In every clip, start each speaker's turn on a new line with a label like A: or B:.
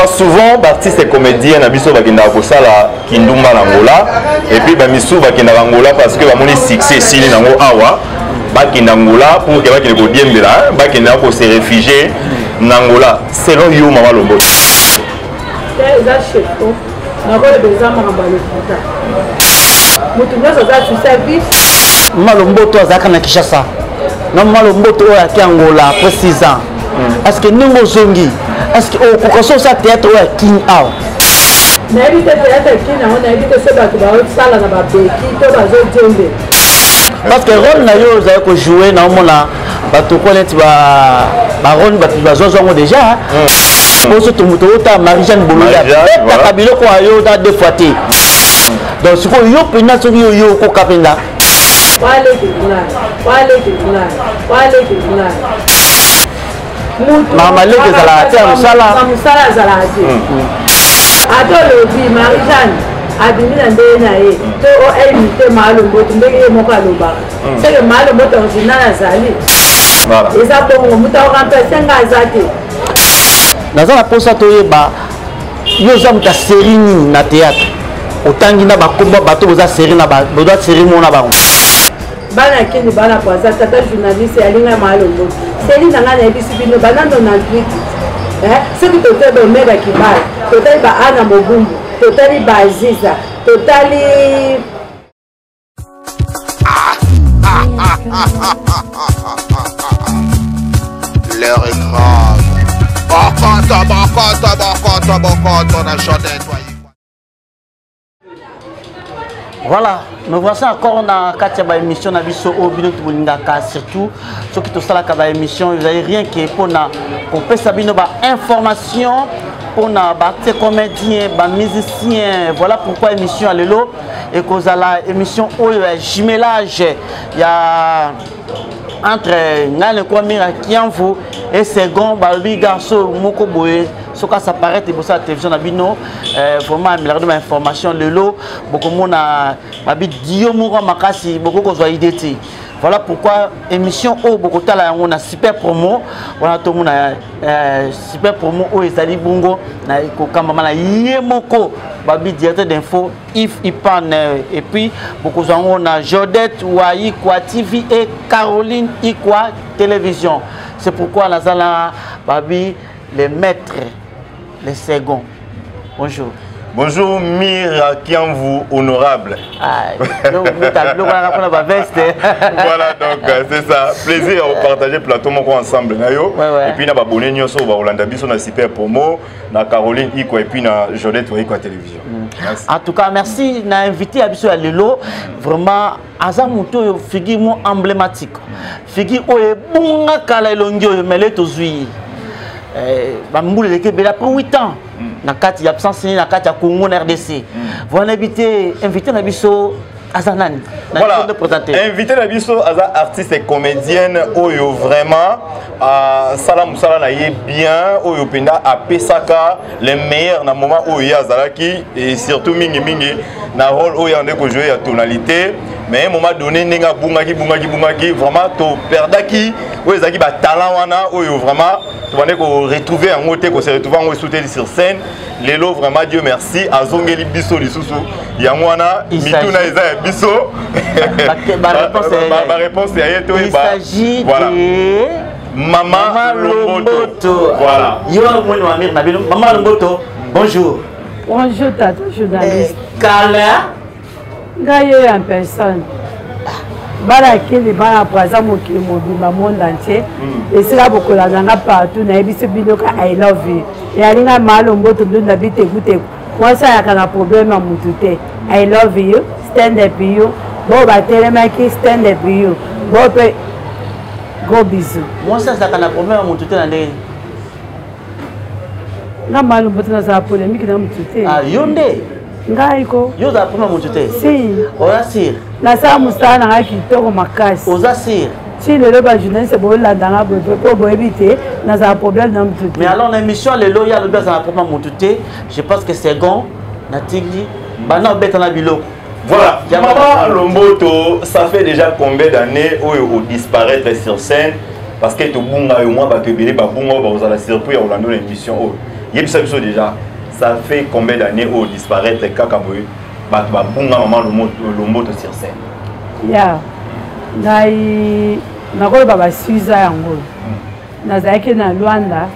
A: Souvent, artistes et comédiens, Nabiso Bakenda Kosala, Kindumba Nangola, et puis Bamisou Bakenda Angola parce que Bamoni succès, Sili Nango Awa, Bakenda Angola, pour que Bakenda Kodiem de là, Bakenda Ko se réfugier, Nangola, selon You Mama Lombo.
B: C'est un chef, on a des âmes en bas le contact. Moutouna, ça a su service.
C: Malombo, toi, Zakana Kishasa. Non, Malombo, toi, à Angola, après 6 ans. Est-ce que nous zongi? Est-ce que au ça théâtre ou King Out?
B: N'habite théâtre King Out, n'habite ce bateau, ça là, n'a qui
C: parce que rôle na yo za ko jouer na mona bato ko net ba rôle bato ba zongo déjà. Pour ce tout ta Marie-Jeanne Bolonga. Ta kabilo ko ayo da deux fois té. Donc ce ko yo pina so yo ko kapenda.
B: Wale.
C: Mama leke zala
B: musala zala ati. Adolo bi Marie-Jeanne abimina ndena ye to o elmite malombo ndenge moko aloba. C'est malombo to zinana zali. Voilà. Eza bongo muta o remplacer nga azate.
C: Naza la posa to yeba yo za muta série na théâtre. Otangi na bakomba bato boza série na ba boza série mona ba.
B: Bana kini bana kwa za tata journaliste alinga malombo. Série na ngana ebisi bino banando na critique. Ce qui te fait de mega kibal, totali ba ana mobumbu, totali ba aziza, totali
D: l'heure est grave. Bon, on a chanté.
C: Voilà, nous voici encore dans la émission de Bisso au Bino Tubulingaka. Surtout, ceux qui sont là dans l'émission, vous n'avez rien qui est pour peut savoir information pour les comédiens, les musiciens. Voilà pourquoi l'émission est là. Et que la émission au jumelage, il y a entre Nale Kwamira Kianvu et Second Balbi Garçon Moko Boé. Ce qui s'apparaît pour ça la télévision Nabino vraiment il regarde information le lot beaucoup monde a babi dio moko makasi beaucoup ko zoa idée. Voilà pourquoi émission au beaucoup tala on a super promo on a tout monde super promo au ezali bongo na ko kamba na yemoko babi directeur d'info Yves Ipan et puis beaucoup on a Jodette Wayi Kwa TV et Caroline Ikwa télévision. C'est pourquoi la zala babi les maîtres les seconds. Bonjour.
A: Bonjour Mira Kianvu honorable. Voilà donc c'est ça. Plaisir à partager le plateau ensemble. Et puis on a abonné nous sur Hollanda Biso na super promo na Caroline Iko et puis na Jodette Wayi Kwa télévision.
C: En tout cas merci na invité à Biso à Lelo vraiment azamuto figure emblématique. Figure oye bunga kala elongio mele tozui. Bamboule l'équipe après 8 ans. Na kati ya absence na kati ya Congo na RDC. Voilà invité Nabiso Azanan.
A: Voilà. Invité Nabiso Aza artiste et comédienne oyo vraiment Salam Musala na ye bien oyo penda a Pesaka les meilleurs na moment oyo Azalaki et surtout mingi na rôle oyo ande ko jouer à tonalité mais à un moment donné nenga bungaki vraiment to perdaki oyo zaki ba talent wana oyo vraiment tu vas retrouver en côté qu'on se retrouve en sauter sur scène lelo vraiment Dieu merci azongeli biso lisusu yangwana mituna eza biso ma réponse est
C: il s'agit de
A: Maman Lomboto. Voilà.
C: Maman Lomboto, bonjour.
B: Bonjour tata journaliste.
C: Kala
B: Gaye en personne. Bala kili bala praza mokili mobimba monde entier. Et c'est là beaucoup la zanga partout na ebiso binoka I love you. Et alinga Malomboto ndunda bite gute. Moi ça y a un problème à mutute. I love you, stand up you. Bon ba telemaki stand up you. Bon pe gros bisous.
C: Moi ça y a un problème à mutute na ndenge.
B: Na Malomboto na za polémique na mutute.
C: Ah yonde.
B: Ngaiko.
C: Yo za problème à mutute.
B: Si.
C: Oya sir.
B: Na sa musana na kitoko makasi.
C: Oza sir.
B: Si le loba journaliste bo la dans la pour éviter na za problème na mutute.
C: Mais alors l'émission le loya le bas à problème à mutute, je pense que c'est gon na tingli bana beta na biloko.
A: Voilà, Maman Lomboto, ça fait déjà combien d'années où il disparaît sur scène parce que tout le monde a eu moins de bunga, vous allez surpris à Orlando l'émission. yebisa biso déjà ça fait combien d'années au disparaître kaka boy ba bunga maman Lomboto sur scène
B: ya ngai nakoloba ba 6 ans yango nazalaki na Luanda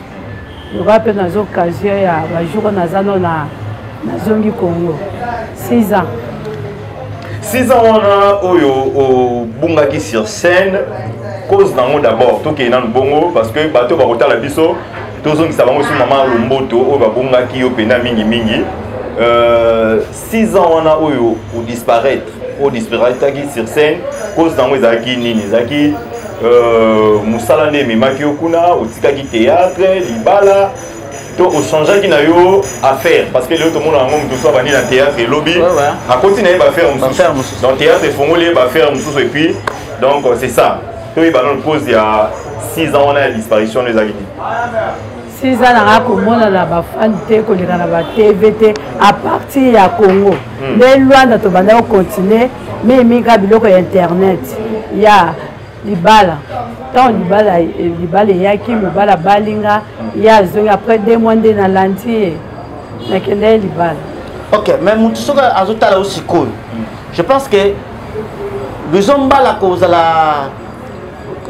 B: lokola mpe naza occasion ya bajour naza no nazongi Congo 6 ans
A: 6 ans wana oyo obungaki sur scène cause nango d'abord tokei nanu bongo parce que bato bakotala biso tozongisa bango sur maman Lomboto oyo babungaki yo pena mingi 6 ans wana oyo disparaître sur scène cause nango ezalaki nini ezalaki musala nde ememaki yo kuna otikaki théâtre libala to ochangeaki na yo affaire parce que lelo tomona yango moto so abandi na théâtre elobi akoti na ye baaffaire mosusu donc théâtre efongoli ye baaffaire mosusu et puis donc c'est ça toyeba nano cause ya 6 ans wana ya disparition ezalaki nini
B: 6 ans nanga komona na bafani te koleka na batv te à partir ya Congo nde Luanda tobanda kocontinue mimika biloko ya internet ya libala ntango libala eyaki mobala balinga ya azongi après 2 mois nde nalandi ye nakende ye libala.
C: Ok, mais motu soki azotala yo sikoyo je pense que bizombala kozala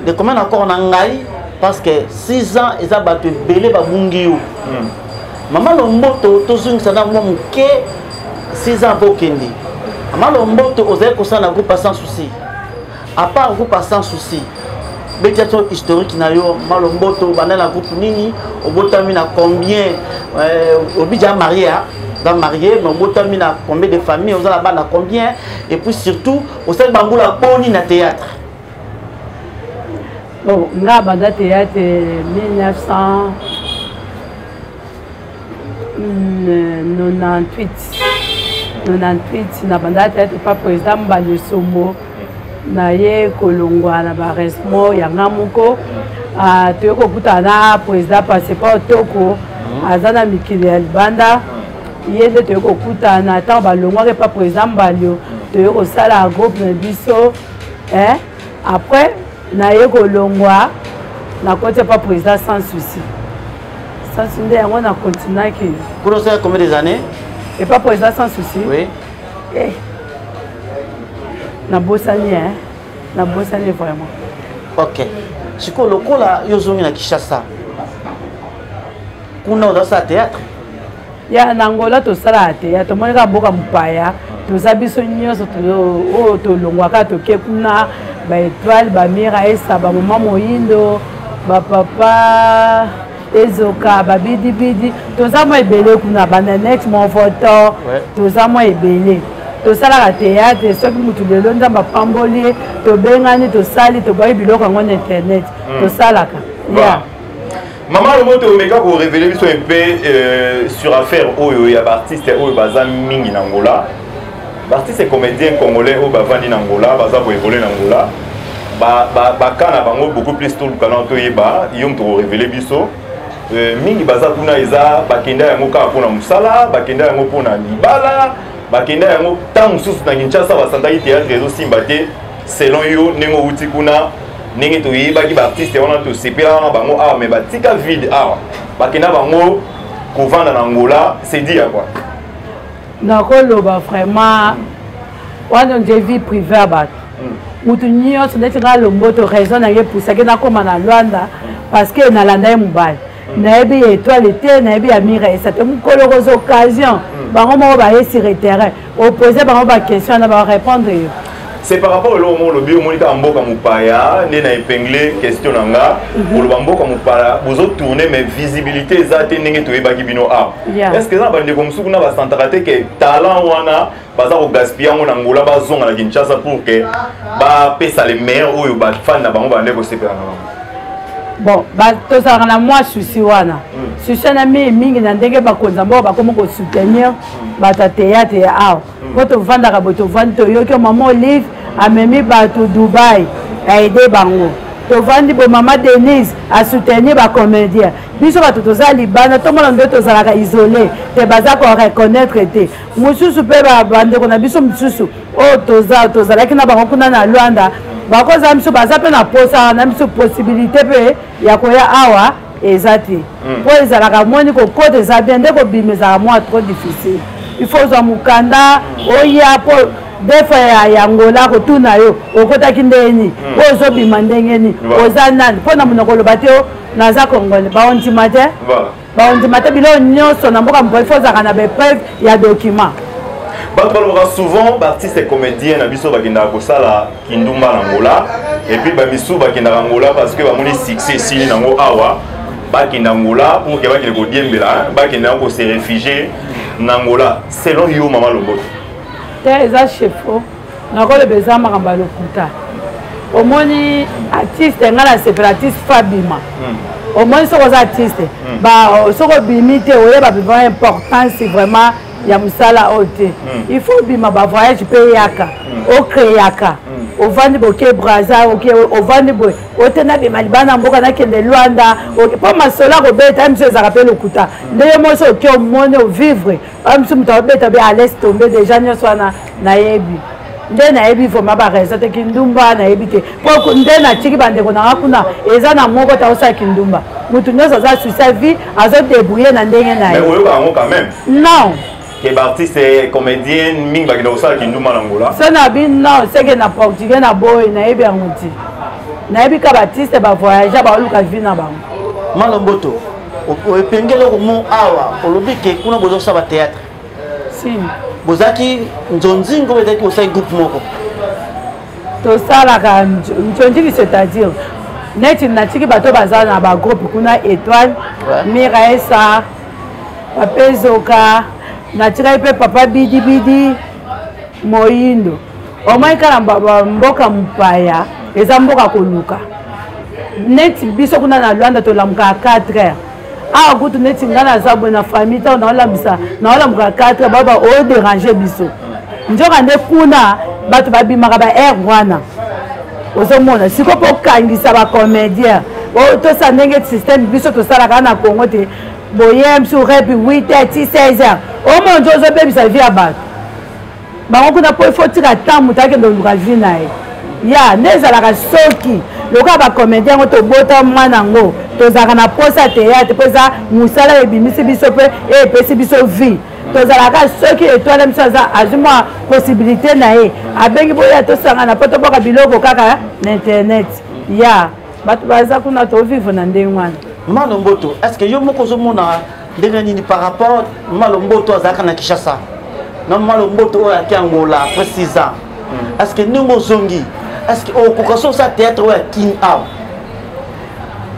C: de combien encore na ngai parce que 6 ans eza bato ebele babungi yo mama Lomboto tozongisa na mwa moke 6 ans vokende mama Lomboto ozali kosala na groupe sans souci à part groupe sans souci bétiation historique na yo mama Lomboto bana na groupe nini obotami na combien obija marié dans marié mais obotami na combien de familles ozala bana combien et puis surtout osali bambula boni na théâtre.
B: Bon, nga banda théâtre 1998 na banda théâtre pas président Mbale Sombo na ye kolongwa na ba resmo ya ngamoko toyo kokuta na président passé pas toko azana mikili ya libanda ye nde toyo kokuta na tant balongwa pas président Mbale toyo kosala groupe na biso après na ye kolongwa na côté pas président sans souci nde yango na continuaki
C: pour ça combien des années
B: et pas président sans souci
C: oui
B: na bosani vraiment.
C: Ok, siko lokola yo zongi na Kinshasa kuna oza théâtre
B: ya na Angola tosala théâtre tomoneka mboka mopaya toza biso nyonso oyo tolongwaka toke kuna baétoile bamira esa bamama moyindo bapapa ezoka babidibidi toza mwa ebele kuna bananex monfoto toza mwa ebele tosalaka théâtre soki mutu lelo nzambe apamboli tobengani tosali toboyi biloko yango na internet tosalaka
A: Maman Lomboto omeka ko révéler biso un peu sur affaire oyo ya artiste oyo baza mingi na Angola artiste comédien congolais oyo bavandi na Angola baza ko évoluer na Angola ba kana bango beaucoup plus tout kana to yeba yom to révéler biso mingi baza kuna eza bakenda yango ka pona musala bakenda yango pona libala bakenda yango tant sous na Kinshasa basandaki théâtre ezo simbate selon yo nengo uti kuna nenge to yebaki ba artiste wana to sepela wana bango awa mais batika vide awa bakenda bango kovanda na Angola c'est dire quoi
B: nakoloba vraiment wana nje vie privée abat mutu nyonso neti nga Lomboto raison na ye pusaki nakoma na Luanda parce que nalanda ye mobali nayebi ya étoile te nayebi ya mira esa te mokolo koza occasion bango moko baye sur le terrain opposé bango baquestion na barépondre yo.
A: C'est par rapport au lobby au monika mboka mupaya nde na épinglé question nanga pour le mboka mupaya vous tourner mais visibilité ezate ndenge toyebaki bino a est-ce que ça bande comme sukuna ba santarate que talent wana baza ko gaspiller ngo na Angola bazonga na Kinshasa pour que ba pesa les meilleurs oyo ba fan na bango bande ko sepela na
B: bon ba tozala na moi souci wana souci na mingi na ndenge bakonza mbo bakomo ko soutenir bata théâtre ya awa koto vandaka boto vandi toyoki mama Olive amemi bato Dubaï aide bango tovandi bo mama Denise a soutenir ba comédien biso bato toza libana tomona ndo tozalaka isolé te baza ko reconnaître te mususu pe ba bande kona biso mususu o tozalaki na bango kuna na Luanda bakoza biso baza pe na posa na biso possibilité pe ya koya awa ezate po ezalaka moni ko côté eza bien ndeko bimeza moi trop difficile il faut za mukanda oya po defa ya ngola ko tuna yo okotaki ndeni po zo bimandengeni oza nani po na munoko lobate o naza kongole ba on timate
A: voilà
B: ba on timate bilo nyonso na mboka mpo il faut za kana be preuve ya document.
A: Bato balobaka souvent baartiste et comédien na biso bakendaka kosala kindumba na ngola et puis bamisu bakendaka ngola parce que bamoni succès esili nango awa bakenda ngola pour ke bakende kodiembela bakendaka kose réfugier na ngola selon yo Mama Lomboto
B: te eza chefo nakoloba eza makambo ya lokuta omoni artiste ngai nasepela artiste fabima omoni soki oza artiste soki obimi te oyeba vraiment importance vraiment ya musala oyo te il faut obima bavoyage mpe eyaka okreaka ovandi boke braza ovandi boye otena bima libana na mboka nakende lwanda mpo masolo akobeta miso ezaka mpe lokuta ndenge moso oke omoni ovivre miso moto akobeta be alaise tombe déjà nyonso wana nayebi nde nayebi vraimen baraison te kindumba nayebi te mpo nde natiki bandeko nanga kuna eza na moko taosala kindumba motu nyonso aza susa vie azodebrouye na ndenge na ye non
A: que l'artiste et comédienne mingi bakenda kosala kindumba na ngola
B: so na bi non seke na portugais na boye nayebi yango ti nayebi ka baartiste bavoyage baoluka vi na bango.
C: Mama Lomboto epengeli komo awa olobi ke kuna bozosala théâtre
B: si
C: bozaki nzonzingo ezaki kosala groupe moko
B: tosalaka nzonzingi c'est-à-dire neti natiki bato baza na bagroupe kuna étoile miraesa bapezoka natika pe papa bidi bidi moyindo omoi kala mboka mupaya eza mboka koluka neti biso kuna na Luanda tolamuka 4h awa kutu neti nga naza boye na famille ntango naolamuka 4h baba oderange biso nzoka nde kuna bato babimaka ba air wana ozomona siko mpo okangisa bacomédien tosa ndenge système biso tosalaka na Congo te boye msu repi 8h 16h omo njo ozobebisa vi ya bato bango kuna mpo ifo tika temps moto akende oluka vi na ye ya nde ezalaka soki lokola bacomédien yango tobota mwana yango tozalaka na posa théâtre mpo eza mosala ebimisi biso mpe epesi biso vi tozalaka soki étoile miso azwi mwa possibilité na ye abengi boya tosangana mpo toboka biloko kaka na internet ya bato baza kuna tovivre na ndenge wana.
C: Mama Lomboto, est-ce que yo moko ozomona ndenge nini par rapport Mama Lomboto azalaka na Kinshasa na Mama Lomboto oyo ayaki Angola après 6 ans est-ce que ndenge ozongi est-ce que okoka so osala théâtre oyo ya kini awa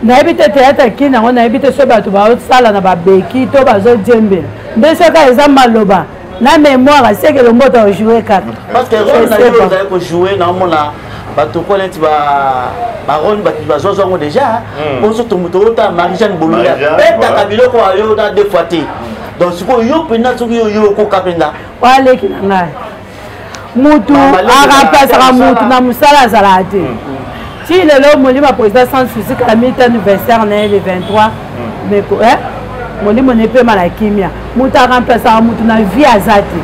B: nayebi te théâtre kini yango nayebi te so bato bazosala na babeki to bazodiembela nde soki eza maloba na mémoire seke Lomboto ajoue kaka
C: parce que role na yo ozali kojoue naomona bato ko neti barone bazozwango déjà mposo tomoto ota Marie-Jeanne Bolonga betaka biloko ayo na 2 fois te donc sikoyo yo mpenza soki yo okoka mpenza
B: waleki na ngai mutu arapasaka mutu na mosala azalaka te ti lelo molimo président sans souci kala minute anniversaire na ye le 23 molimo nepema na kimia mutu arampasaka mutu na vie aza te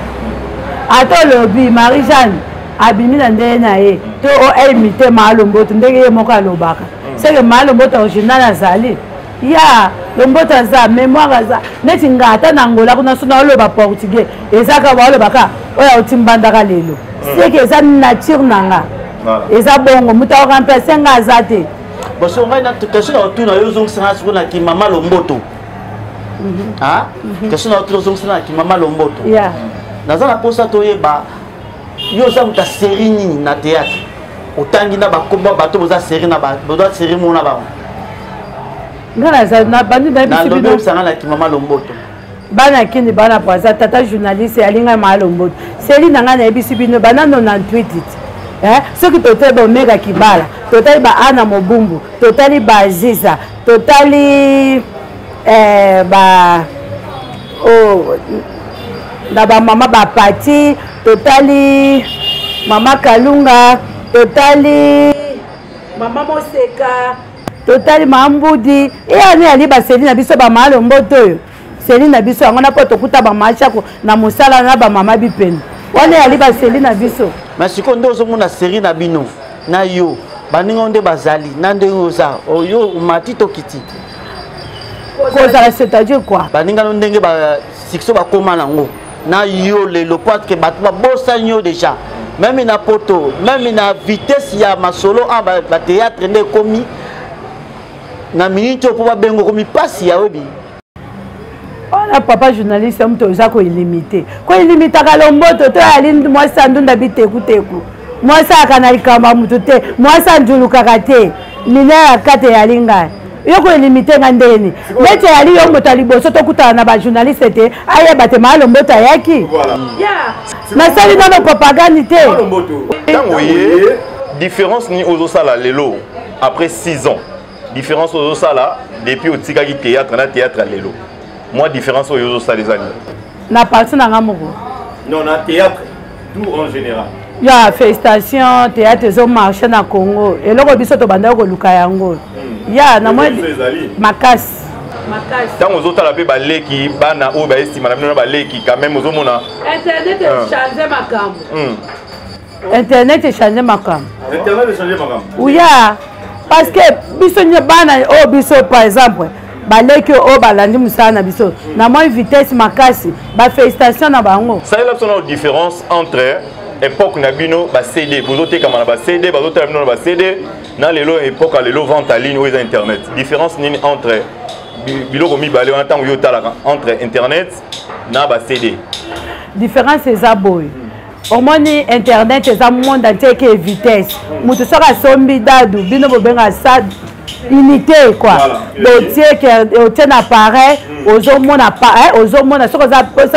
B: ata olobi Marie-Jeanne abimi na ndenge na ye to oimite Mama Lomboto ndenge ye moko alobaka seke Mama Lomboto original azali ya Lomboto aza mémoire aza neti nga ata na Angola kuna so na oloba portugais ezaka baolobaka oyo otimbandaka lelo seke eza nature na nga eza bongo mutu aoremplace nga aza te
C: boso ngai na question na otuna yo ozongisanga sikoyo na ki Mama Lomboto question na otuna ozongisanga na ki Mama Lomboto naza na mposa toyeba yo oza moto asérie nini na théâtre otangi na bakomba bato boza série na boza série mona bango
B: nga bandi
C: nayebisanga na ki Mama Lomboto
B: bana kini bana poisa tata journaliste alinga Mama Lomboto seli na nga nayebisi bino bana 98 soki totali baomega kibala totali ba Ana Mobumbu totali ba Aziza totali na bamama bapati totali Mama Kalunga totali Mama Moseka totali Mambudi eyani ali baseli na biso ba Mama Lomboto oyo seli na biso yango na po tokuta bamachako na mosala na bamama bipeni wana ali baseli na biso
C: mais sikoyo nde ozomona série na bino na yo baninga nde bazali na ndenge oza oyo omati tokiti
B: kozala c'est-à-dire quoi
C: baninga no ndenge ba succès ba koma nango na yo le pote que bato ba bosanyo déjà même na poto même na vitesse ya masolo en ba théâtre ne komi na minute pour ba bengo komi passe ya obi
B: ona papa journaliste mto oza ko illimité ka lomboto to alindi moi sandunda biteku teku moi sa kana likamba mutu te moi sa njuluka kate minera kate yalinga yoko illimité ngandeni mete yali yo moto liboso to kutana na ba journaliste te aye bate malomboto yaki ya na sali na propagande te
A: tango ye différence ni ozosala lelo après 6 ans différence ozosala depuis otika ki théâtre na théâtre lelo moi différence aux autres les années.
B: Na partie na ngamoko.
A: Non, na théâtre tout en général.
B: Ya félicitations théâtre zo marché na Congo. Et loko biso to banda ko luka yango. Ya na moi makasi. Makasi.
A: Tant aux autres la pe baleki bana o ba estima na bino baleki quand même ozo mona.
B: Internet changer makambo. Internet changer makambo.
A: Internet changer makambo.
B: Ouya parce que biso nye bana o biso par exemple baleki o balandi musana biso na moi vitesse makasi ba félicitations na bango
A: ça là son différence entre époque na bino ba CD vous autres comme na ba CD ba autres na ba CD na lelo époque à lelo vente en ligne ou internet différence ni entre biloko mi balé en temps yo talaka entre internet na ba CD
B: différence c'est ça boy au moins internet c'est un monde entier qui est vitesse mutu soka sombi dadu bino bobenga sad unité quoi dotier que tient appareil aux hommes appareil aux hommes ce que ça pose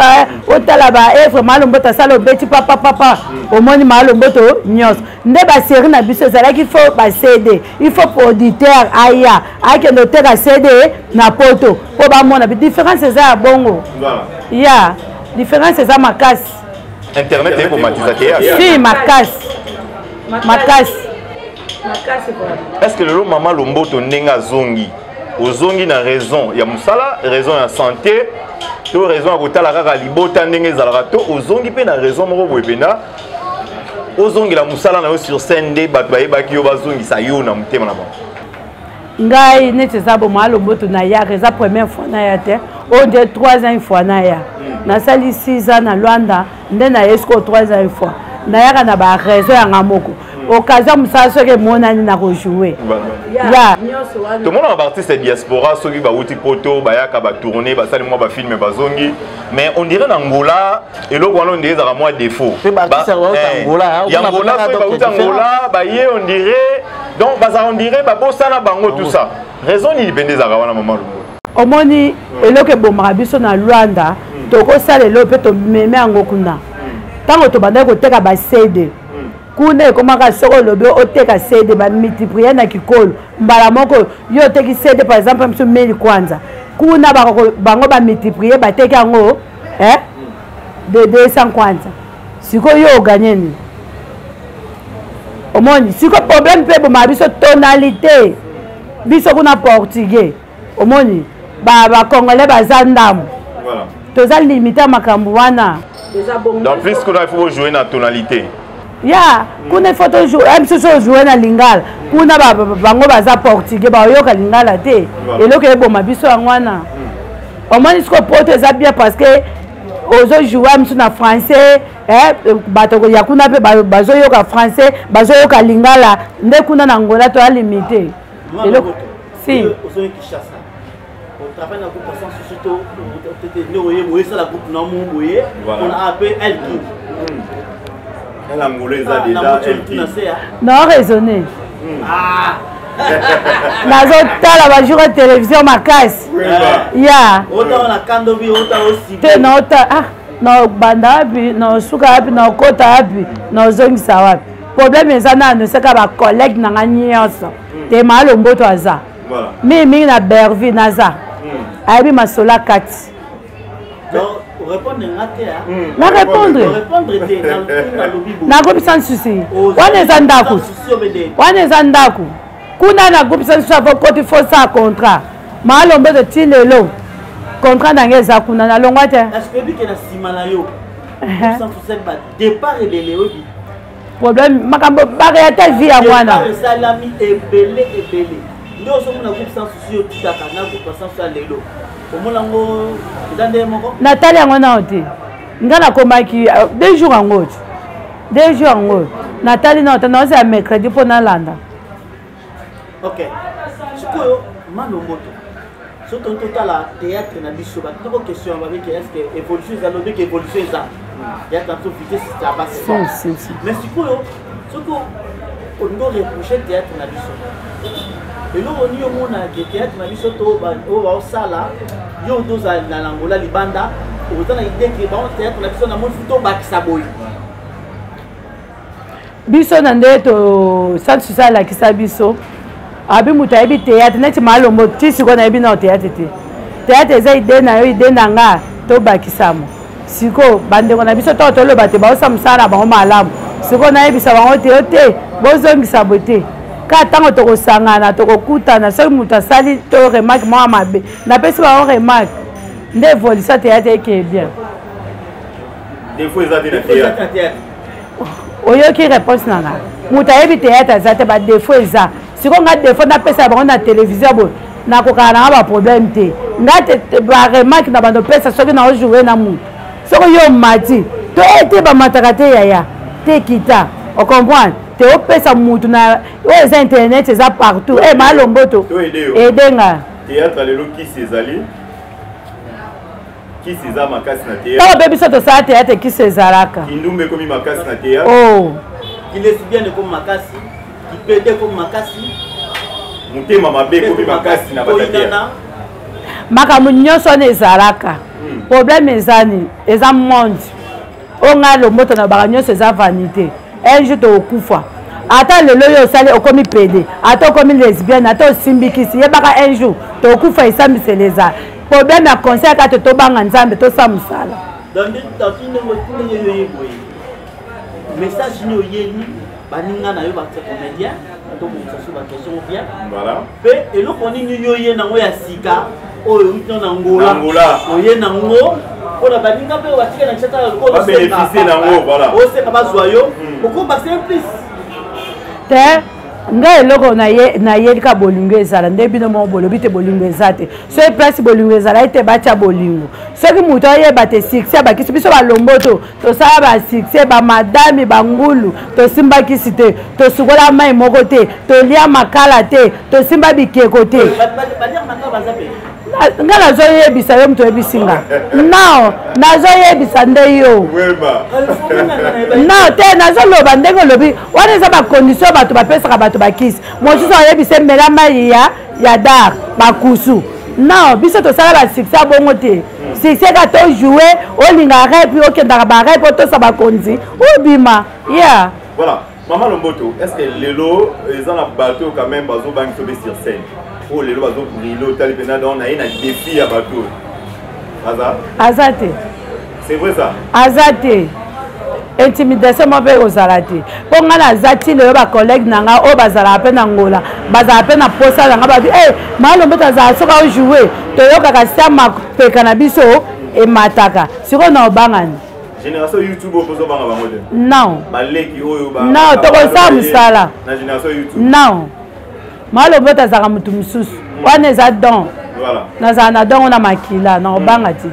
B: au talaba et vraiment le mbota salo beti papa au moins malo mboto nyos nde ba série na biso ça là qu'il faut ba CD il faut pour auditeur aya ake noter la CD na poto pour ba mona différence c'est ça bongo
A: voilà
B: ya différence c'est ça makasi
A: internet est automatisé
B: si makasi
A: est-ce que le maman lomboto nenga zongi ozongi na raison ya musala raison ya santé to raison ya kotala kaka libota ndenge ezalaka to ozongi pe na raison moko boye pena ozongi la musala na yo sur scène nde bato bayebaki yo bazongisa yo na motema na bango
B: ngai neti eza boma lomboto na yaka eza première fois na ya te o nde 3 ans une fois na ya nasali 6 ans na Luanda nde na yesko 3 ans une fois na yaka na ba raison ya ngamoko occasion musala soki monani na rejouer ya
A: tout le monde en partie c'est diaspora soki ba wuti poto bayaka ba tourner ba sali moi ba film bazongi mais on dirait na Angola et lo wana on dirait ça moi défaut Angola Angola ba ye on dirait donc baza on dirait ba bosana bango tout ça raison ni dépendez za wana maman
B: omoni eloke bomaka biso na Luanda tokosala elo pe to meme yango kuna tango to banda ko teka ba CD kuna ekomaka soko lobi oteka CD ba multiplier na kikolo mbala moko yo teki CD par exemple mso meli kwanza kuna bango ba multiplier ba teka yango de 200 kwanza siko yo gagner ni omoni siko problème pe boma biso tonalité biso kuna portugais omoni ba congolais bazandamu voilà toza limiter makambo wana
A: donc plus qu'on il faut jouer na tonalité
B: ya kuna photo jouer même si jouer na lingala kuna bango baza portugais ba yoka lingala te eloko eboma biso ngwana omoni siko poto eza bien parce que ozo jouer même na français bato ya kuna pe bazo yoka français bazo yoka lingala nde kuna na Angola to limiter eloko si
C: travaille dans le groupe sans surtout on ça la groupe non moye on a appelé elle
A: la angolaise a déjà
B: non raisonner nazo tala ba jour de télévision makasi ya
C: autant na kandobi autant aussi
B: te no ta no banda bi no suka bi no kota bi no zongisa wapi problème ezana no seka ba collègue na nganyonso te malo mboto aza mimi na Bervi naza aibi masola kati na répondre na groupe sans souci wana eza ndako kuna na groupe sans souci avo koti fo sa contrat maalombe de ti lelo contrat nange eza kuna na longwa te problème makambo bareate vie ya mwana
C: ndio somo na groupe sans souci au titaka na groupe sans souci lelo omonango ndande moko
B: Nathalie yango na oti ngana komaki 2 jours en 2 jours en Nathalie na oti na c'est mercredi pour na landa.
C: OK sikoyo malomboto surtout total théâtre na biso ba toko question ba que est-ce que évolution za lobi que évolution ça il y a tant de vitesse ça passe mais sikoyo surtout on doit reprocher théâtre na biso et là on y a des théâtre na biso to ba o sala yo doza na langola libanda ozana idée que ba théâtre na biso na mon futo ba kisaboy
B: biso na ndeto sans ça la kisabiso abi mutu ayebi théâtre neti malombo ti sikoyo nayebi na théâtre te théâtre eza ide na yo ide na nga tobakisamo sikoyo bandeko na biso to toloba te baosa mosala bango malamu sikoyo nayebisa bango te yo te bozongisa bo te ka ntango tokosangana tokokutana soki mutu asali to remarke moko mabe napesi bango remarke nde évolution théâtre eke bien oyoki réponse na nga mutu ayebi théâtre aza te badefo eza sikoyo nga defo napesa bango na télévision boye nakokaka nanga baproblème te nga te baremarke na bando pesa soki naojoue na mutu soki yo mati to ete bamataka te yaya te kita ocomprendre te opesa mutu na oyo eza internet eza partout e malomboto edenga
A: théâtre lelo kisi ezali kisi eza makasi na théâtre
B: ntango mpe biso tosala théâtre kisi ezalaka
A: kindumba ekomi makasi na théâtre
C: kilesibiane ekomi makasi kipede ekomi makasi
A: motema mabe ekomi makasi na batatea
B: makambo nyonso wana ezalaka problème ezani eza monde oyo ngai lomboto na baka nyonso eza vanité un jour tokokufa ata lelo oyo osali okomi pede ata okomi lesbienne ata osimbikisi yebaka un jour tokokufa esambisela ezala problème ya conseil kaka te tobanga nzambe tosala mosala
C: message ni oyeni baninga na yo batia comédien tomonisa so baquestion bien mpe eloko nini yo ye nango ya sika oyo uti na ngola oye nango mpona baninga mpe batika na kisata
A: babénéficie nango
C: oseka bazwa yo okobakisa plus
B: te nga eloko nayelika bolingo ezala nde bino moko bolobi te bolingo eza te soki place bolingo ezala ete batya bolingo soki moto oyeba te succès abakisi biso balomboto tosala basuccès bamadami bangulu tosimbakisi te tosukola mai moko te tolia makala te tosimba bikeko te nga nazoyebisa yo moto oyebisi nga non nazoyebisa nde yo non te nazoloba ndenge olobi wana eza bacondition bato bapesaka bato bakisi mosusu ayebisa emela mai ya dar bakusu non biso tosala basuccès abongo te succès ka tojoue olinga repi okendaka barepi otosa bakonzi obima ya
A: voilà Maman Lomboto, est-ce que lelo ils ont un bateau quand même bazo bank sur scène? Oh lelo bazo brilo tali pena on a un défi à bateau.
B: Azate.
A: C'est vrai ça?
B: Azate. Intimidation mabe ozalate. Ponga na zati le ba collègue nanga o bazala pe na ngola. Bazala pe na posa nanga ba Maman Lomboto za soka jouer. Toyoka ka sama pe cannabis e mataka. Siko na obangani.
A: Génération YouTube opozo banga ba modèle.
B: Non.
A: Baleki oyo ba.
B: Non, to ko sa musala.
A: Na génération YouTube.
B: Non. Maman Lomboto za mutu mususu. Wana za don.
A: Voilà.
B: Na za na don na makila na obanga ti.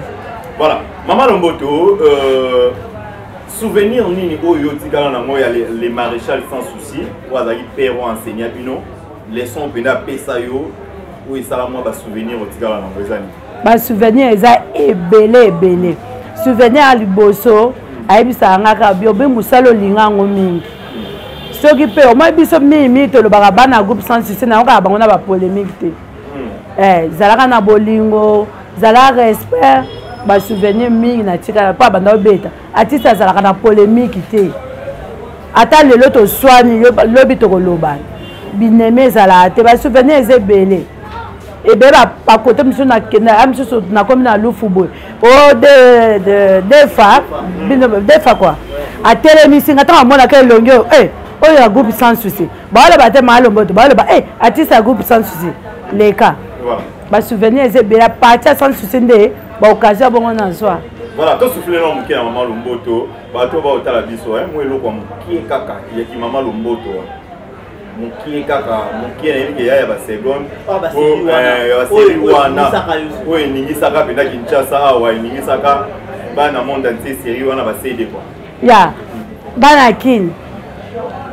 A: Voilà. Maman Lomboto souvenir nini oyo tikala na moya les maréchal sans souci. Wazaki père ou enseignant bino. Leçon pena pesa yo ou isala moi ba souvenir tikala na ngozani.
B: Ba souvenir eza ebele. Souvenir à liboso ayebisa ngaka biobe musalo lingango mingi soki pe o mai biso mimi to lo bana groupe sans souci na ka bango na ba polémique te zalaka na bolingo zala respect ba souvenir mingi na tika pa banda obeta atisa zalaka na polémique te ata lelo to swani lobi to koloba bineme zala te ba souvenir ezebele et bien pas côté monsieur na monsieur na comme na lufubo oh des fois quoi à télémission attends moi laquelle longueur oh il y a groupe sans souci bah là bah t'es mal au mode bah là bah artiste à groupe sans souci les cas bah souvenir c'est bien partir sans souci de bah occasion bon on en soit
A: voilà tout souffler non mon cœur maman Lomboto bah toi va au tala biso moi le quoi qui est kaka il y a qui maman Lomboto mokie kaka mokie na yiki ya ba seconde
C: série wana
A: oyo eningisaka mpena Kinshasa awa eningisaka bana monde entier série wana ba CD quoi
B: ya bana kini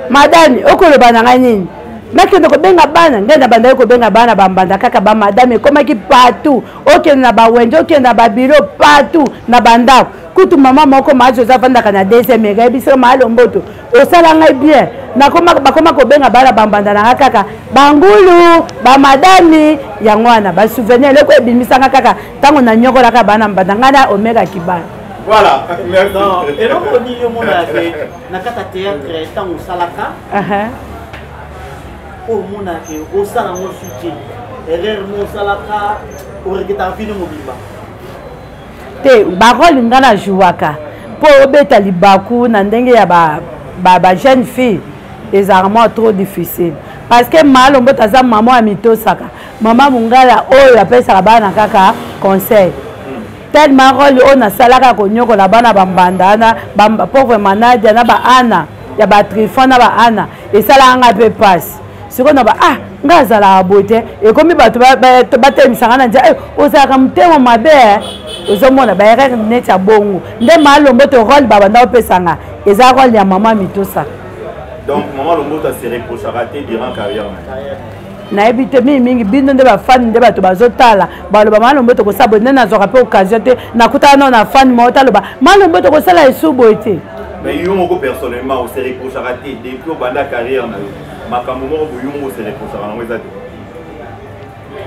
B: madame okoloba na ngai nini nakende kobenga bana ngenda banda kobenga bana bambanda kaka ba madame ekomaki partout okende na bawenje okende na babiro partout na bandako kutu mama moko maji ozafandaka na deuxième ega biso malomboto osala ngai bien bakoma kobenga bana bambanda na kaka bangulu ba madame yango wana ba souvenir leko ebimisanga kaka tango na nyokolaka bana mbanda ngana omega kibana.
A: Voilà, merci.
C: Et donc on dit au monde na kata théâtre tango salaka au monde au sala mo soutien erreur mo salaka au regeta fini mobimba
B: te barole ngana jouaka po obeta libaku na ndenge ya ba jeune fille les armes trop difficile parce que malombo taza maman amitosaka mama mungala oyo apesa bana kaka conseil tellement rôle on a salaka konyoko la bana bambanda na pauvre manager na ba ana ya ba trifon na ba ana et ça là nga peu passe siko na ba ngazala abote et comme bato batemisanga na ndia ozaka mtemo mabe ozomona ba erreur net ya bongo nde malombo to rôle babanda opesanga eza rôle ya mama mitosa.
A: Donc maman Lombo ta série pour rater durant carrière
B: na ebite mingi bindo nde ba fan nde bato bazotala baloba malombo to kosabone na zoka pe occasion te nakutana na fan mo taloba malombo to kosala esubo ete.
A: Mais yo moko personnellement au série pour rater depuis banda carrière na makambo moko yo moko série pour rater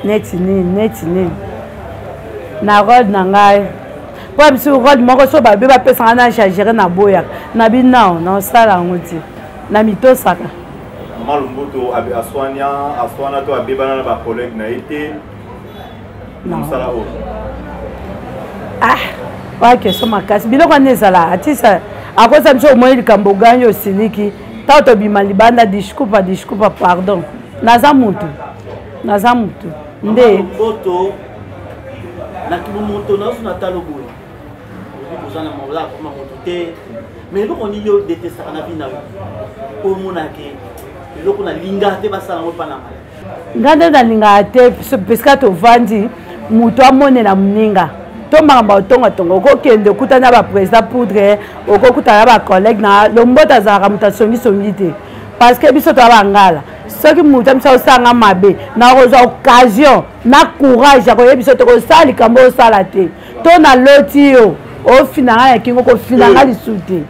A: na ezate
B: neti na rôle na ngai po biso rôle moko so ba be ba pesa na charger na boya na binao na sala ngoti na mitosaka
A: malumbuto abe aswana to abebana na ba collègue na été na sala o
B: ok so makasi biloko nezala atisa akosa biso mo likambo ganyo siliki tato bima libanda disculpa pardon naza mutu nde
C: moto na kibumoto na suna talobo ozana mola kuma moto te mais loko ni yo détesta na bina ko monake loko na linga te basala mo pana
B: ngande na linga te pesika to vandi mutu amone na mninga to mamba otonga tongo okokende kutana ba président poudre okokutana ba collègue na lombota za ramutation songi te parce que biso to abangala soki mutu amisa osanga mabe na kozwa occasion na courage ya koyebiso to kosala likambo osala te to na loti yo ofinanga ya kingo kofinanga lisu te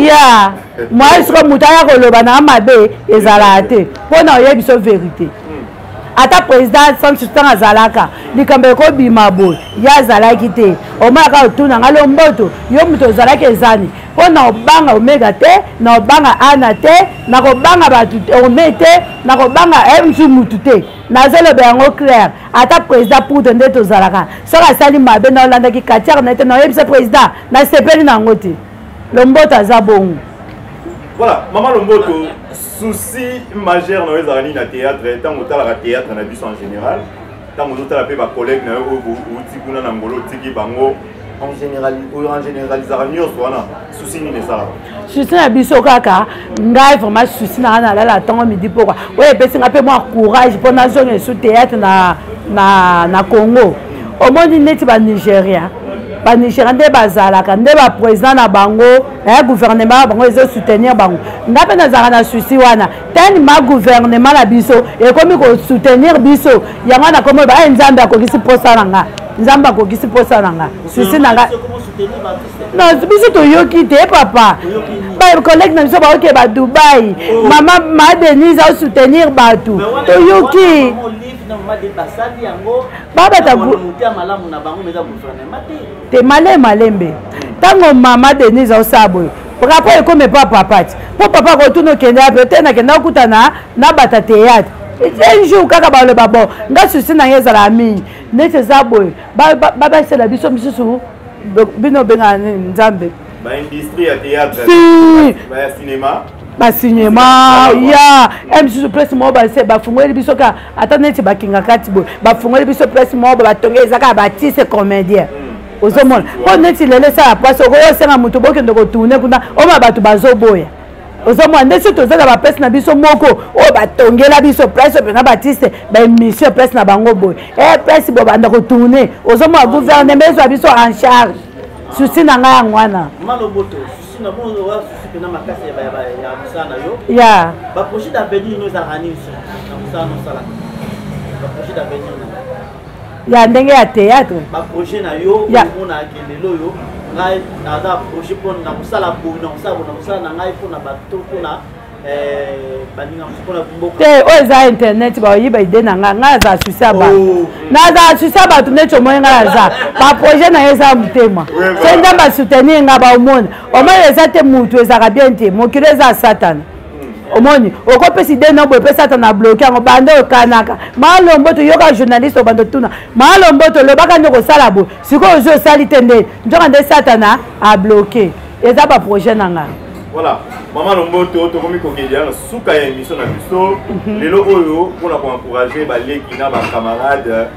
B: ya moi soko mutu aya koloba na mabe ezala te mpo na oyebiso vérité ata président sansutan azalaka likambo ekobima boye ye azalaki te omonaka otunanga lomboto yo mutu ozalaki ezani mpo na obanga omega te na obanga ana te na kobanga bato ome te na kobanga msu mutu te nazoloba yango clair ata président poudre nde tozalaka soki asali mabe na olandaki katiare na ete na oyebisa président nasepeli nango te lomboto aza bongo.
A: Voilà, maman Lomboto, souci majeur dans les années de théâtre, tant que tu as théâtre en abus en général, tant que tu as appelé ma collègue, en généralisation, souci ni ça.
B: Souci na biso kaka, ngai vraiment souci na la temps midi pourquoi. Ouais, parce que moi courage pour na zone sous théâtre na Congo. Au monde net ba Nigeria. Ba Nigeria nde bazalaka nde ba président na bango gouvernement bango ezo soutenir bango ngape na zaka na souci wana tani ma gouvernement na biso e komi ko soutenir biso yango na komo ba nzambe akokisi posa nanga nzambe akokisi posa nanga souci nanga non biso to yoki te papa ba collègue na biso ba oke ba Dubai mama ma Denise a soutenir batu to yoki baba tabu te malembe tango mama Denise osabo rapport comme papa pati po papa ko tuno kenda peut-être na kenda kutana na bata théâtre un jour kaka ba le babo nga souci na yeza la mi nete zabo baba c'est la biso misusu bino benga nzambe
A: ba industrie ya théâtre ba cinéma
B: ba cinéma ya msusu presse mo ba se ba fungoli biso ka ata neti ba kinga kati bo ba fungoli biso presse mo ba tongeza ka ba tise comédien ozomona po neti lele sa place ko senga mutu bokende ko tourner kuna o ma batu bazoboya ozomwa nde so tozala bapesi na biso moko oyo batongela biso place pena batiste baémission place na bango boye place bobanda kotourne ozomwa gouvernement ezwa biso en charge susi na ngai yango wana ya
C: baprojet d'avenir nous ezalaka nini
B: ya ndenge ya théâtre
C: baprojet na yo omona akendelo oyo ngai naza projet mpo na kosala boye na kosala na ngai mpona bato mpona baninga mpona mboka
B: te oyo eza internet baoyiba ide na ngai ngai aza susi ya bato naza susi ya bato neti omoi ngai aza baprojet na ye eza motema so nzambe asoutenir ngai baomona omoi eza te mutu ezalaka bien te mokili eza satana omoni okopesi ide na boye mpe satana abloke yango bande okanaka malombo toyoka journaliste obando tuna malombo tolobaka nde kosala boye sikoyo ozwi osali te nde nzoka nde satana abloke eza baprojet na ngai
A: voilà mama Lomboto tokomi kokedia na suka ya émission na biso lelo oyo mpona koencourage baleki na bacamarade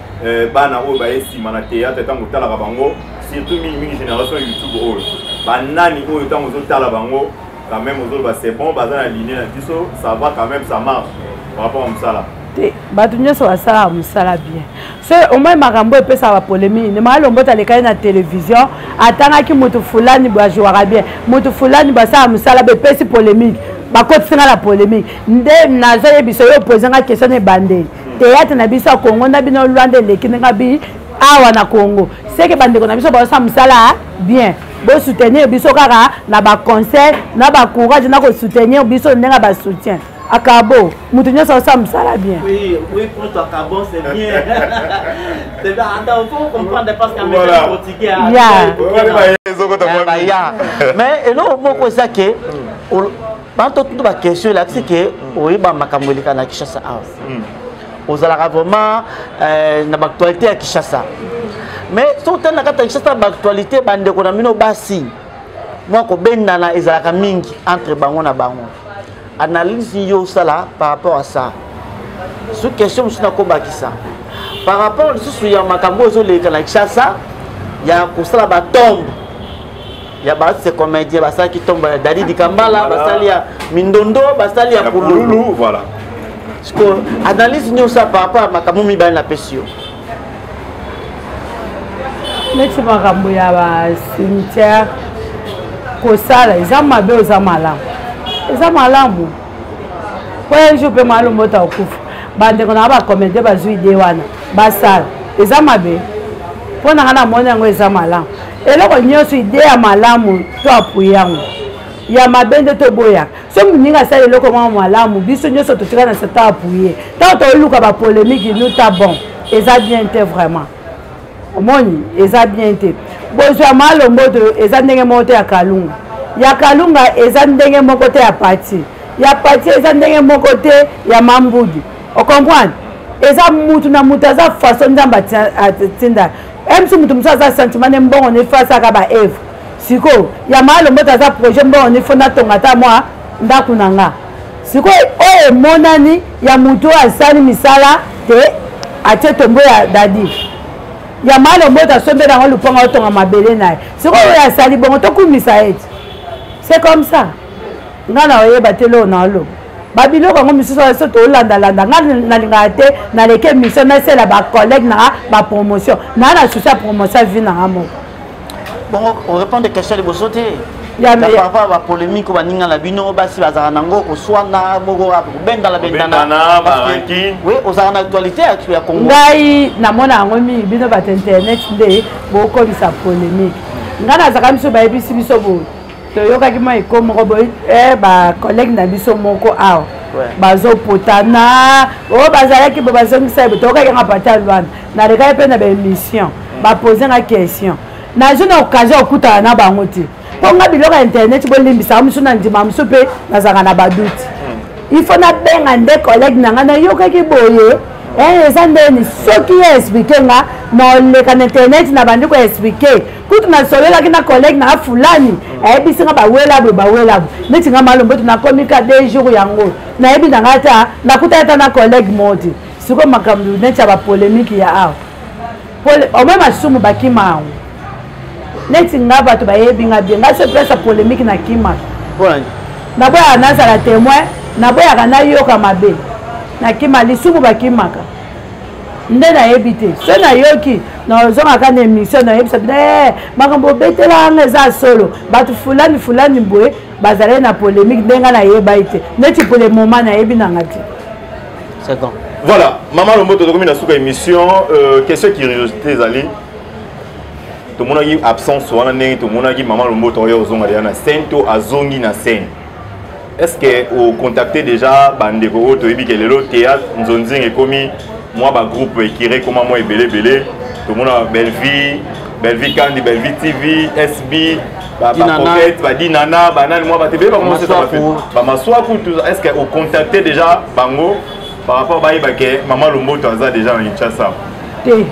A: bana oyo bayesima na théâtre ntango otalaka bango surtout mingi génération youtube oyo banani oyo ntango ozotala bango quand même ozoloba c'est bon baza na ligne na biso ça va quand même ça marche par rapport à mosala
B: te bato nyonso basalaka mosala bien so omoi makambo epesaka bapolémie ne maa Lomboto alekaki na télévision atangaki moto fulani bajwaka bien moto fulani basala mosala bepesi polémique bakotisinga na polémique nde nazoyebiso yo opozanga question na ebandeli théâtre na biso ya Congo na bino lwanda eleki ndenge bi awa na Congo seke bandeko na biso basala mosala bien bosoutenir biso kaka na baconseil na bacourage na kosoutenir biso ndenge basoutien akabo mutu nyonso osala mosala bien
C: oui pour toi akabo c'est bien c'est bien attends faut comprendre parce qu'en même portugais mais eloko moko eza ke banto tutu baquestion elakisi ke oyeba makambo eleka na Kinshasa awa ozalaka vraiment na baactualité ya Kinshasa mais so otali na kati ya Kinshasa baactualité bandeko na bino basi mwa kobendana ezalaka mingi entre bango na bango analyse yo sala par rapport à ça sous question mosusu nakobakisa par rapport lisusu ya makambo ozoleka na Kinshasa ya kosala batombe ya basi comédien basalaki tombe ya Dadi Kambala basali ya Mindondo basali ya Kululu
A: voilà
C: parce que analyse yo ça par rapport à makambo mibale na pesio
B: neti makambo ya bacimetière kosala eza mabe oza malamu eza malamu po ejour mpe maa Lomboto akufa bandeko na bacomédie bazwi ide wana basala eza mabe mpo nanga na moni yango eza malamu eloko nyonso ide ya malamu to apuye yango ya mabe nde toboyaka so moninga asala eloko mwa malamu biso nyonso totika na seta apuye ntango toluka bapolémique nuta bon eza bien te vraiment omoni eza bien te bozwi ya maa Lomboto eza ndenge moko te ya Kalunga ya Kalunga eza ndenge moko te ya Pati ya Pati eza ndenge moko te ya Mambudi okomprendre eza mutu na mutu aza façon nzambe atinda msi mutu mosusu aza sentiment ne mbongo ne fasaka baevre sikoyo ya maa Lomboto aza projet mbongo ne fo natonga ta mwa ndako na nga sikoyo oyo emonani ya mutu oyo asali misala te atie tombo ya Dadi ya maa Lomboto asombeli yango lupango otonga mabele na ye sikoyo oyo asali bongo tokumisa ete c'est comme ça nga na oyeba te loo na olo babiloko yango misusu so tolandalanda nga nalingaka te naleki émission nasala bacollègue nanga bapromotion naa na susi ya promotion vi nanga moko
C: bon on répond des questions liboso te par rapport à bapolémique baninga na bino basi bazalaka nango koswana moko kobendana oui ozalaka na actualité ya Congo
B: ngai namona yango mingi bino bato internet nde bokomisa polémique nga nazalaka biso bayebisi biso boye toyokaki mwa eko moko boye bacollègue na biso moko awa bazopotana oyo bazalaki bo bazongisa ye toyokaki nga pati ya Lwanda nalekaki mpe na baémission baposenga question nazwi na occasion okutana na bango te mpo nga biloko ya internet bolimbisaka mosu na ndima mosu mpe nazalaka na baduti il faut nabenga nde collègue na nga nayokaki boye eza ndeni soki ye explike nga noleka na internet na bandi koexplike kutu nasolelaki na collègue na fulani ayebisi nga bawelabu neti nga maa Lomboto nakomika 2 jours yango nayebi na nga ta nakuta ata na collègue moti siko makambo neti ya bapolémique ya awa omoi masumu bakima yango neti nga bato bayebi nga bien nga so place ya polémique na kima naboya nazala témoin naboyaka nayoka mabe nakima lisumu bakimaka nde nayebi te so nayoki nazongaka na émission nayebisa makambo obetelanga eza solo bato fulani boye bazali na polémique ndenge nayeba te neti pour le moment nayebi nanga te.
C: C'est bon.
A: Voilà, Maman Lombo tokomi na suka émission question curiosité ezali tomonaki absence wana ndenge tomonaki Maman Lombo toyo ozonga déjà na scène to azongi na scène. Est-ce que vous contactez déjà bandeko oyo toyebi ke lelo théâtre nzonzinga ekomi moi ba groupe ekire comment moi ebele tomona Bellevie Kandi, Bellevie TV, SB ba Pocket, ba Dinana, banane moi ba tebe ba commencer ba maswaku tout ça. Est-ce que vous contactez déjà bango par rapport à que Maman Lombo toza déjà en Kinshasa?
B: Té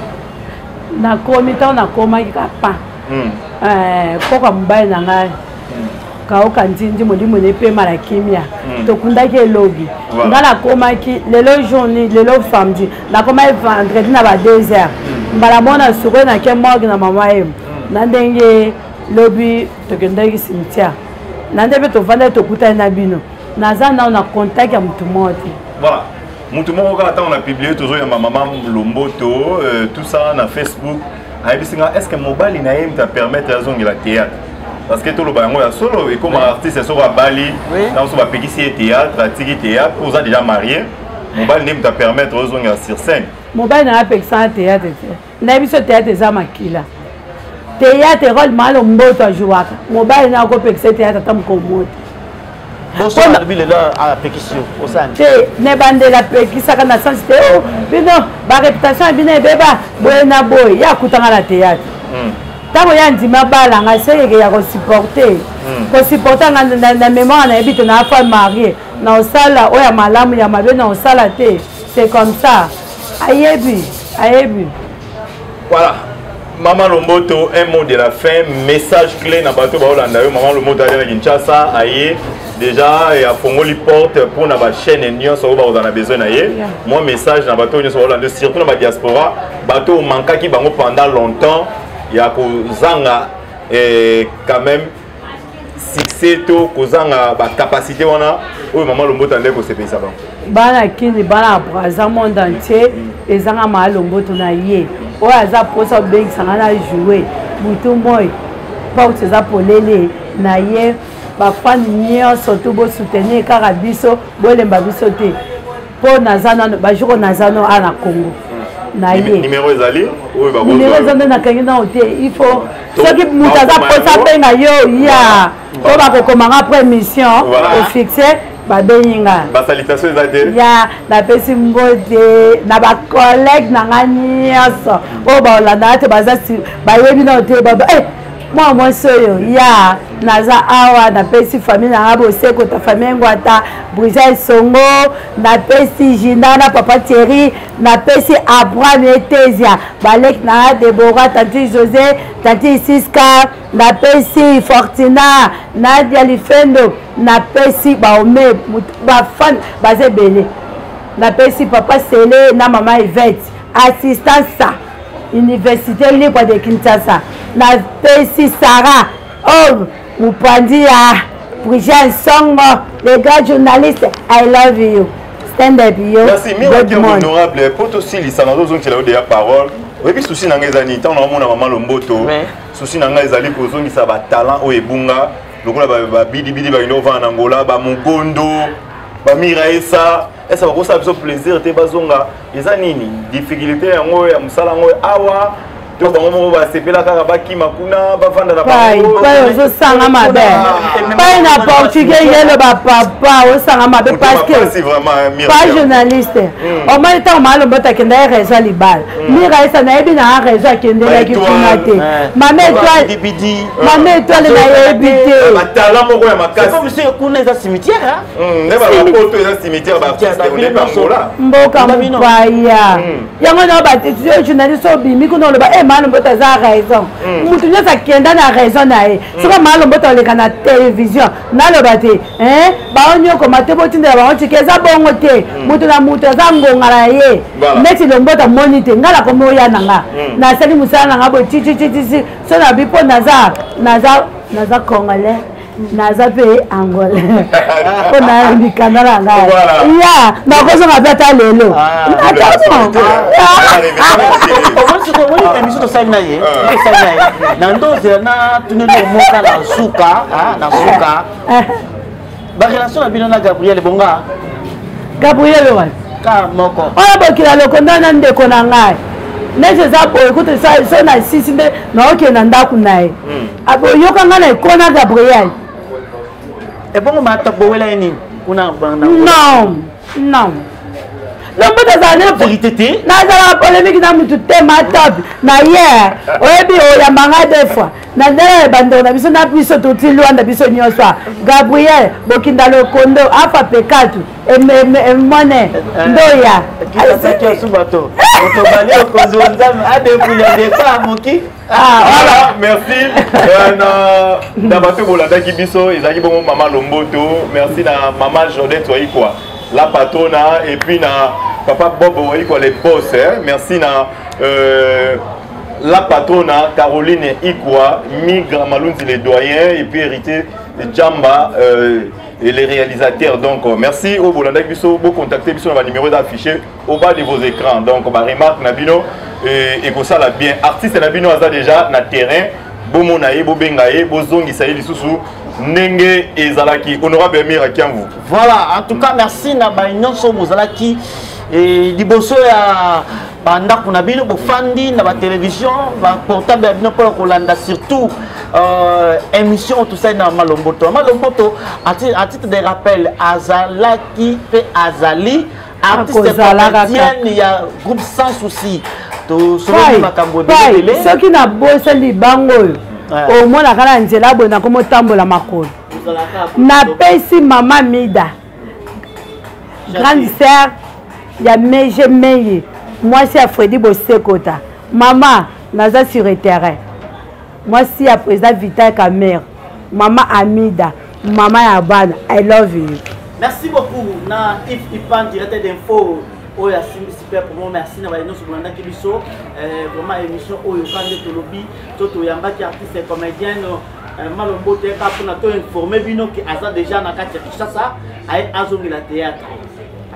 B: na komita na komaki kapa pourquoi mbaye na ngai kaoka ndindi molimo nepe mara kimia tokundaki elobi nga nakomaki lelo journée lelo samedi nakomaki vendredi na ba 2h mbala mona suko na ke morgue na mama em na ndenge lobi tokendaki cimetière na ndebe tovanda tokutani na bino naza nao na contact ya mutu moko.
A: Voilà. Mutu moko kaka on a publié toujours ya Maman Lombo tout ça na Facebook. Est-ce que mobile na yem ta permettre ya zongi la théâtre? Parce que tout le bango ya solo et comme artiste sur Bali dans son pays c'est théâtre, pratique théâtre, vous êtes déjà marié. Mobile nem ta permettre aux zongi sur scène.
B: Mobile na pexan théâtre. Na biso théâtre za makila. Théâtre rôle mal mboto ajouaka. Mobile na ko pexan théâtre tam ko moto.
C: Bonsoir, le là à la pétition au sein.
B: Ne bande la pétition kana sens te o bino ba réputation bino beba boyena boy ya kutanga la théâtre. Tango ya ndima bala nga seyeke ya ko supporter na mémoire na ebito na femme mariée na osala oya malamu ya mabe na osala te c'est comme ça ayebi. Voilà.
A: Maman Lomboto, un mot de la fin, message clé na bato ba Holanda yo Maman Lomboto à Kinshasa aye déjà et à Fongoli porte pour na ba chaîne Nyon so ba on a besoin na ye. Mon message na bato Nyon so Holanda surtout na ba diaspora bato manka ki bango pendant longtemps ya ko zanga quand même succès to ko zanga ba capacité wana o Maman Lomboto ndeko se pesa ba.
B: Bana kini bana braza monde entier ezanga Maman Lomboto na ye. O aza posa beng sangana jouer mutu moy porte za polele na ye ba fan nyonso to bo soutenir kaka biso bolemba biso te po nazana ba jour nazano ana Congo na ye
A: numéro ezali o ba
B: numéro ezana na kangi na hotel il faut ce qui mutu aza posa benga yo ya to ba ko komanga après mission au fixé ba beninga
A: ba salutation ezate
B: ya na pesi mbote na ba collègue na nganyasa o ba olanda te bazasi ba yebi na hotel baba moi soyo ya naza awa na pesi famille na abo seko ta famille ngwata Brisel Songo na pesi Jinana papa Thierry na pesi Abraham Etezia balek na Deborah tanti José tanti Siska na pesi Fortina Nadia Lifendo na pesi baome ba fan baze bele na pesi papa Sele na mama Yvette assistance Université libre de Kinshasa na pesi Sarah Mupandi ya Brisel Songo les gars journalistes I love you stand up yo.
A: Merci Miracle honorable pour aussi les salons qui la de parole et puis souci na ngezani tant na mona Maman Lomboto souci na ngezali ko zongi sa ba talent o ebunga lokola ba bidi ba inova na Angola ba Mugondo ba Miraesa et ça va ça fait plaisir te bazonga eza nini difficulté yango ya musala ngo awa to bango ba sepela kaka baki makuna ba vanda na
B: bango pa zo sanga mabe pa na portugais yelo ba papa o sanga mabe parce que
A: c'est vraiment
B: pas journaliste au moins tant mal Lomboto kenda raison libal Miraesa na ebi na raison kenda la kifunate mame étoile na ebité
A: ba talent moko ya makasi
C: comme monsieur kuna za cimetière
A: ne ba poto za cimetière ba artiste on est pas ngola
B: mboka mbaya yango na ba journaliste obimi kuna le ba Maman Lomboto a raison. Mutu nyonso akenda na raison na ye. Soki Maman Lomboto oleka na télévision naloba te bao nyoko mate botindela bango tike eza bongo te mutu na mutu aza ngonga na ye neti Lomboto amoni te nga nakomi oya na nga nasali mosala na nga boye titititisi so na bipo naza congolais naza pe angolais ona mikanda na ya na kozo ngapata lelo attention
C: on émission to saina ye na ndoze na tunelo moka na suka na suka ba relation na bino na Gabriel bonga
B: Gabriel wa
C: ka moko
B: oya bokila lokonda na ndeko na ngai nese za po écoute ça so na sisi nde na okenda ndaku naye abo yoka ngana ikona Gabriel
C: et bon mata bowela ni kuna banda
B: non lombo tazana
C: vérité
B: na za polémique na mutu te matab na hier oyebi oya manga deux fois na ndela bando na biso na biso toti luanda biso nyonso Gabriel bokinda lokondo afa pekatu emone ndoya
C: alaki subato otobali okozonzam adepula de pas moki
A: voilà merci na bato bolandaki biso ezalaki bongo mama Lomboto merci na mama Jodette Waikwa la patona et puis na papa Bob Waikwa les boss merci na la patronne Caroline Ikwa, Migra Malunzi les doyens et puis hérité de Djamba et les réalisateurs. Donc merci au Bolanda Bisso, vous contactez Bisso dans le numéro d'affiché au bas de vos écrans. Donc ma remarque Nabino et que ça l'a bien. Artiste Nabino a déjà na terrain, Bomo Naye, Bobengaye, Bozongi Saïd Soussou, Nenge et Zalaki. Honorable Emir Akiamvu.
C: Voilà, en tout cas merci Nabaïnon Somozalaki et Liboso ya banda kuna bino bofandi na ba télévision ba portable bino pour Kolanda surtout émission tout ça na Malomboto à titre de rappel Azalaki pe Azali artiste comédien il y a groupe sans souci to solo makambo de
B: ce qui na bossa li bango au moins la kala nzela bona komo tambola makolo na pesi mama Mida grande sœur ya meje meye moi c'est à Freddy Bosekota maman naza sur le terrain moi c'est à président Vital Kamer maman Amida maman Yabana I love you.
C: Merci beaucoup na Yves Ipan directeur d'info oya super pour moi merci na baino sur Bolanda Kibiso vraiment émission oyo kande tolobi toto yambaki artiste comédienne Malomboto ka pour na to informer bino ki aza déjà na kati ya ça ay azongi la théâtre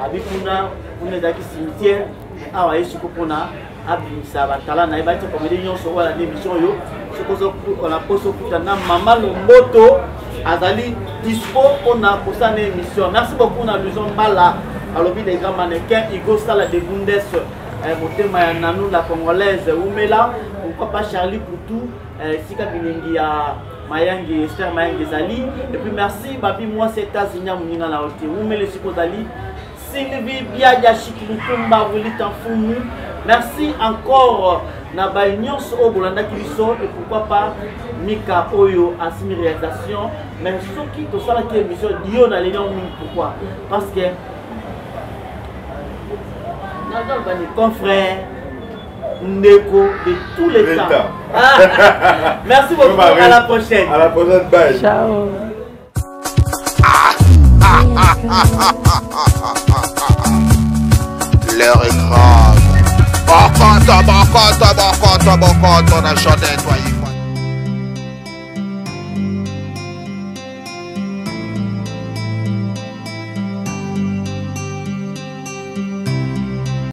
C: abikuna on est dans le cimetière awa yesu kopona abimisa batala na ebati comédie nyonso wala émission yo sokozo on a poso kutana mama Lomboto azali dispo on a posé une émission. Merci beaucoup na Luzon Bala à l'objet des grands mannequins Igo Sala de Bundes motema ya Nanou la congolaise Oumela pourquoi pas Charlie Poutou Sika Bilingi ya Mayangi Esther Mayangi Zali et puis merci babi moi c'est Tazinia Muninga na Ote Oumele Siko Zali Sylvie Biadia Chikilukumba Wilitan Fumu. Merci encore na nyonso au Bolanda Kibiso et pourquoi pas Mika Oyo Asimi réalisation mais ce qui tout ça la émission Dio na les pourquoi parce que nos confrères Ndeko de tous les temps. Merci beaucoup, à la prochaine.
A: À la prochaine, bye.
B: Ciao.
D: L'heure est grave. Bon, on a chanté, toi.